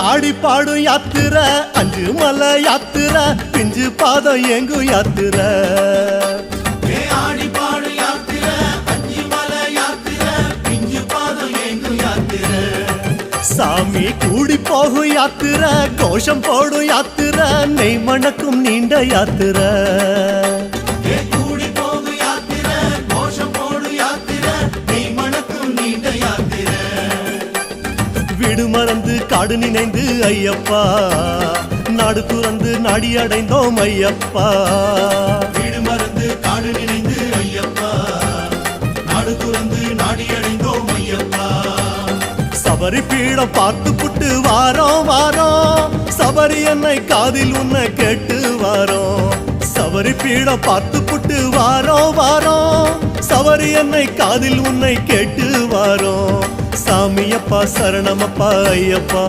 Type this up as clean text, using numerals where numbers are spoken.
ஆடி பாடும் யாத்திரை அஞ்சு மலை யாத்திரை பிஞ்சு பாதம் எங்கு யாத்திரை ஆடி பாடும் யாத்திரை அஞ்சு மலை யாத்திரை பிஞ்சு பாதம் எங்கு யாத்திரை சாமி கூடி போகும் யாத்திரை கோஷம் போடும் யாத்திரை நெய் மணக்கும் நீண்ட யாத்திரை கூடி போகும் யாத்திரை கோஷம் போடும் யாத்திரை நெய் மணக்கும் நீண்ட யாத்திரை வீடு மறந்து காடு நினைந்து ஐயப்பா நாடு துறந்து நாடி அடைந்தோம் ஐயப்பா வீடு மறந்து காடு நினைந்து ஐயப்பா நாடு துறந்து நாடி அடைந்தோம் ஐயப்பா சபரி பீடம் பார்த்து புட்டு வாரோம் வாரோம் சபரி என்னை காதில் உன்னை கேட்டு வாரோம் சபரி பீடம் பார்த்து புட்டு வாரோம் வாரோம் சபரி என்னை காதில் உன்னை கேட்டு வாரோம் சாமியப்பா சரணமப்பா ஐயப்பா